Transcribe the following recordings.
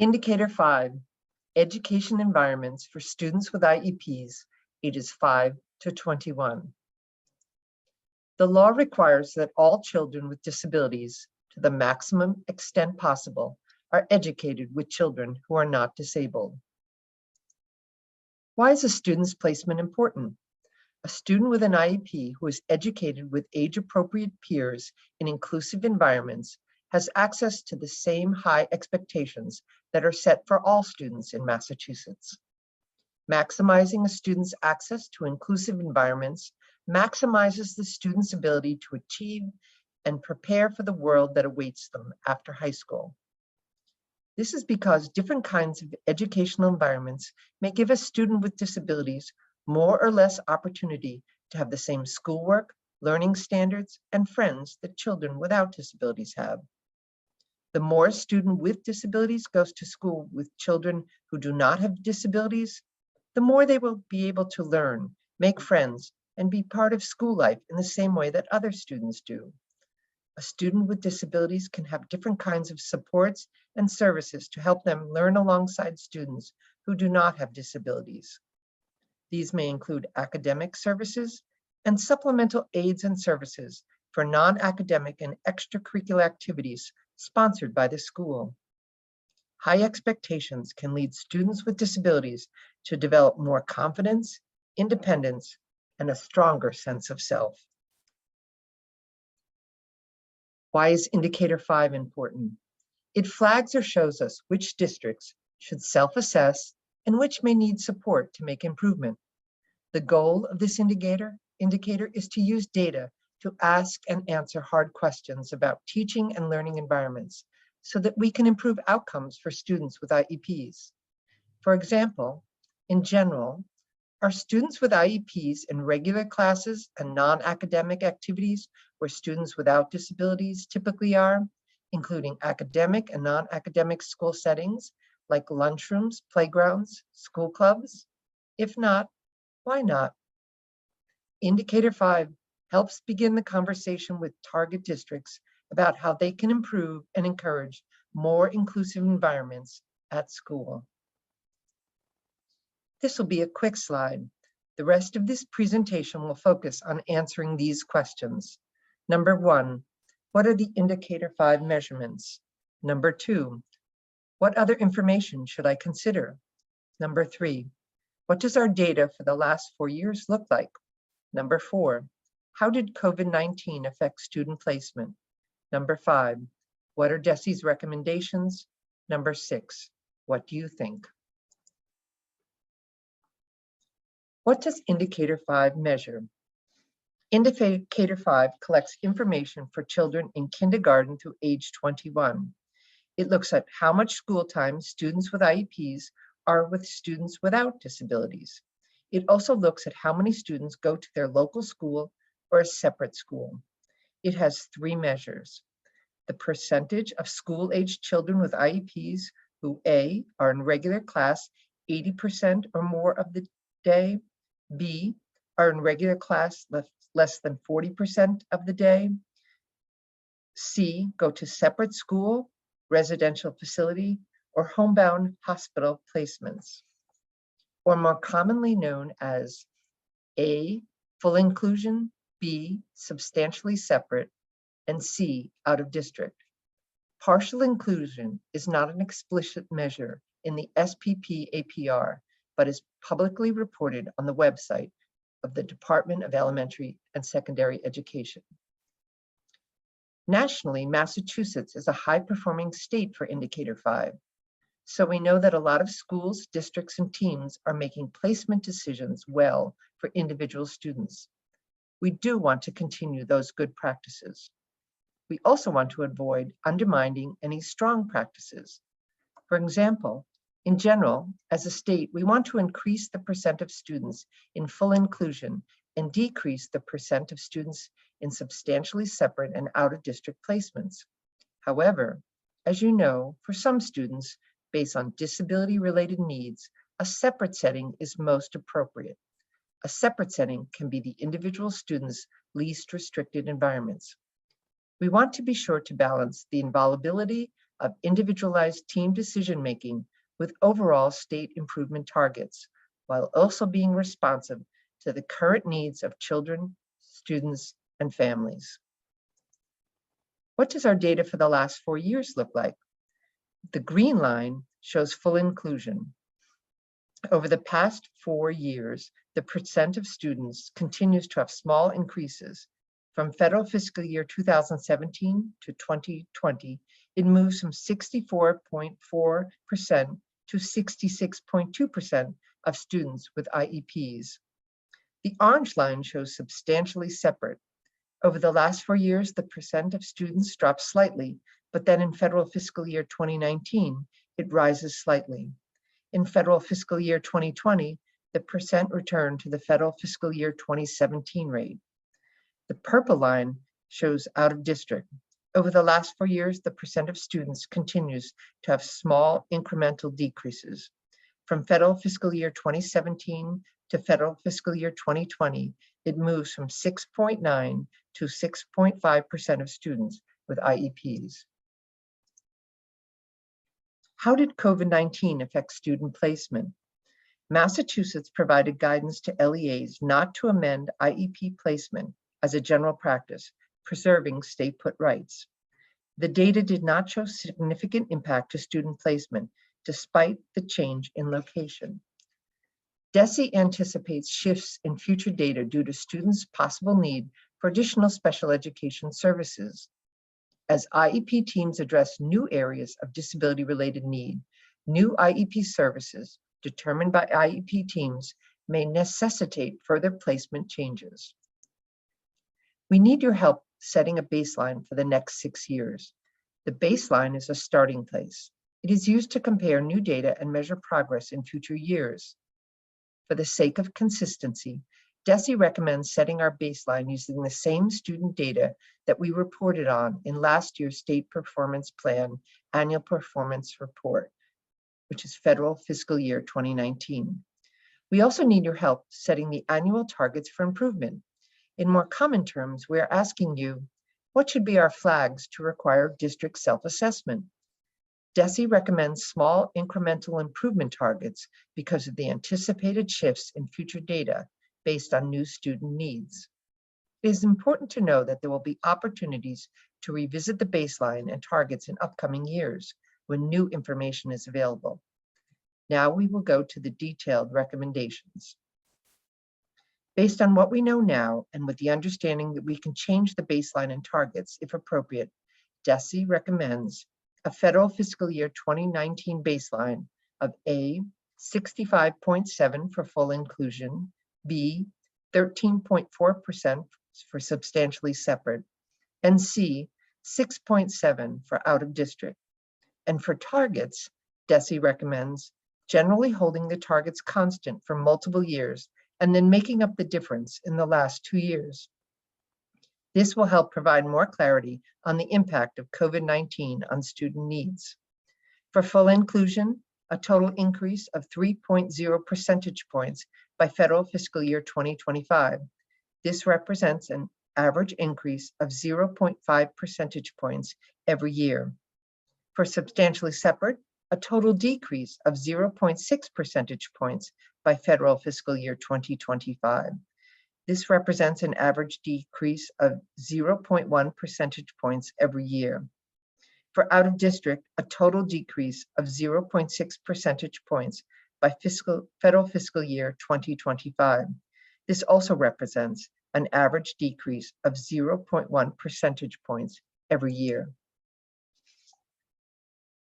Indicator 5, Education Environments for Students with IEPs, ages 5 to 21. The law requires that all children with disabilities, to the maximum extent possible, are educated with children who are not disabled. Why is a student's placement important? A student with an IEP who is educated with age-appropriate peers in inclusive environments has access to the same high expectations that are set for all students in Massachusetts. Maximizing a student's access to inclusive environments maximizes the student's ability to achieve and prepare for the world that awaits them after high school. This is because different kinds of educational environments may give a student with disabilities more or less opportunity to have the same schoolwork, learning standards, and friends that children without disabilities have. The more a student with disabilities goes to school with children who do not have disabilities, the more they will be able to learn, make friends, and be part of school life in the same way that other students do. A student with disabilities can have different kinds of supports and services to help them learn alongside students who do not have disabilities. These may include academic services and supplemental aids and services for non-academic and extracurricular activities sponsored by the school. High expectations can lead students with disabilities to develop more confidence, independence, and a stronger sense of self. Why is Indicator 5 important? It flags or shows us which districts should self-assess and which may need support to make improvement. The goal of this indicator is to use data to ask and answer hard questions about teaching and learning environments so that we can improve outcomes for students with IEPs. For example, in general, are students with IEPs in regular classes and non-academic activities where students without disabilities typically are, including academic and non-academic school settings like lunchrooms, playgrounds, school clubs? If not, why not? Indicator 5 helps begin the conversation with target districts about how they can improve and encourage more inclusive environments at school. This will be a quick slide. The rest of this presentation will focus on answering these questions. Number 1, what are the Indicator 5 measurements? Number 2, what other information should I consider? Number 3, what does our data for the last 4 years look like? Number 4, how did COVID-19 affect student placement? Number 5, what are DESE's recommendations? Number 6, what do you think? What does Indicator 5 measure? Indicator 5 collects information for children in kindergarten through age 21. It looks at how much school time students with IEPs are with students without disabilities. It also looks at how many students go to their local school or a separate school. It has 3 measures: the percentage of school-aged children with IEPs who A, are in regular class 80% or more of the day, B, are in regular class less than 40% of the day, C, go to separate school, residential facility, or homebound hospital placements, or more commonly known as A, full inclusion, B, substantially separate, and C, out of district. Partial inclusion is not an explicit measure in the SPP APR, but is publicly reported on the website of the Department of Elementary and Secondary Education. Nationally, Massachusetts is a high-performing state for Indicator 5. So we know that a lot of schools, districts, and teams are making placement decisions well for individual students. We do want to continue those good practices. We also want to avoid undermining any strong practices. For example, in general, as a state, we want to increase the percent of students in full inclusion and decrease the percent of students in substantially separate and out-of-district placements. However, as you know, for some students, based on disability-related needs, a separate setting is most appropriate. A separate setting can be the individual student's least restricted environments. We want to be sure to balance the involvability of individualized team decision-making with overall state improvement targets, while also being responsive to the current needs of children, students, and families. What does our data for the last 4 years look like? The green line shows full inclusion. Over the past 4 years, the percent of students continues to have small increases. From federal fiscal year 2017 to 2020, it moves from 64.4% to 66.2% of students with IEPs. The orange line shows substantially separate. Over the last 4 years, the percent of students drops slightly, but then in federal fiscal year 2019, it rises slightly. In federal fiscal year 2020, the percent returned to the federal fiscal year 2017 rate. The purple line shows out of district. Over the last 4 years, the percent of students continues to have small incremental decreases. From federal fiscal year 2017 to federal fiscal year 2020, it moves from 6.9 to 6.5% of students with IEPs. How did COVID-19 affect student placement? Massachusetts provided guidance to LEAs not to amend IEP placement as a general practice, preserving stay put rights. The data did not show significant impact to student placement, despite the change in location. DESE anticipates shifts in future data due to students' possible need for additional special education services. As IEP teams address new areas of disability-related need, new IEP services determined by IEP teams may necessitate further placement changes. We need your help setting a baseline for the next 6 years. The baseline is a starting place. It is used to compare new data and measure progress in future years. For the sake of consistency, DESE recommends setting our baseline using the same student data that we reported on in last year's State Performance Plan Annual Performance Report, which is federal fiscal year 2019. We also need your help setting the annual targets for improvement. In more common terms, we are asking you, what should be our flags to require district self-assessment? DESE recommends small incremental improvement targets because of the anticipated shifts in future data based on new student needs. It is important to know that there will be opportunities to revisit the baseline and targets in upcoming years when new information is available. Now we will go to the detailed recommendations. Based on what we know now and with the understanding that we can change the baseline and targets if appropriate, DESE recommends a federal fiscal year 2019 baseline of A, 65.7 for full inclusion, B, 13.4% for substantially separate, and C, 6.7 for out of district. And for targets, DESE recommends generally holding the targets constant for multiple years and then making up the difference in the last 2 years. This will help provide more clarity on the impact of COVID-19 on student needs. For full inclusion, a total increase of 3.0 percentage points by federal fiscal year 2025. This represents an average increase of 0.5 percentage points every year. For substantially separate, a total decrease of 0.6 percentage points by federal fiscal year 2025. This represents an average decrease of 0.1 percentage points every year. For out of district, a total decrease of 0.6 percentage points by federal fiscal year 2025. This also represents an average decrease of 0.1 percentage points every year.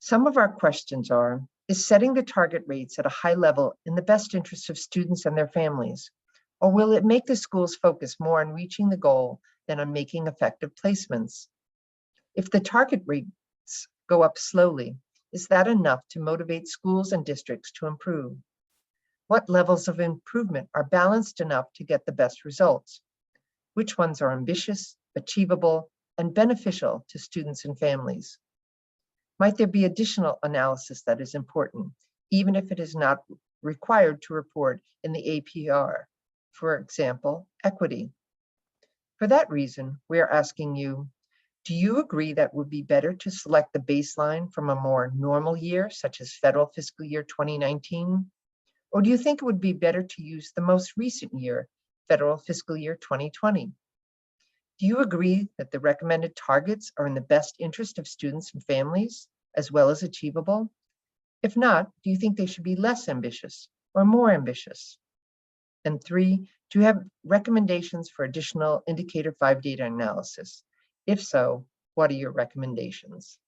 Some of our questions are, is setting the target rates at a high level in the best interest of students and their families? Or will it make the schools focus more on reaching the goal than on making effective placements? If the target rates go up slowly, is that enough to motivate schools and districts to improve? What levels of improvement are balanced enough to get the best results? Which ones are ambitious, achievable, and beneficial to students and families? Might there be additional analysis that is important, even if it is not required to report in the APR? For example, equity. For that reason, we are asking you, Do you agree that it would be better to select the baseline from a more normal year, such as federal fiscal year 2019? Or do you think it would be better to use the most recent year, federal fiscal year 2020? Do you agree that the recommended targets are in the best interest of students and families, as well as achievable? If not, do you think they should be less ambitious or more ambitious? And 3, do you have recommendations for additional indicator 5 data analysis? If so, what are your recommendations?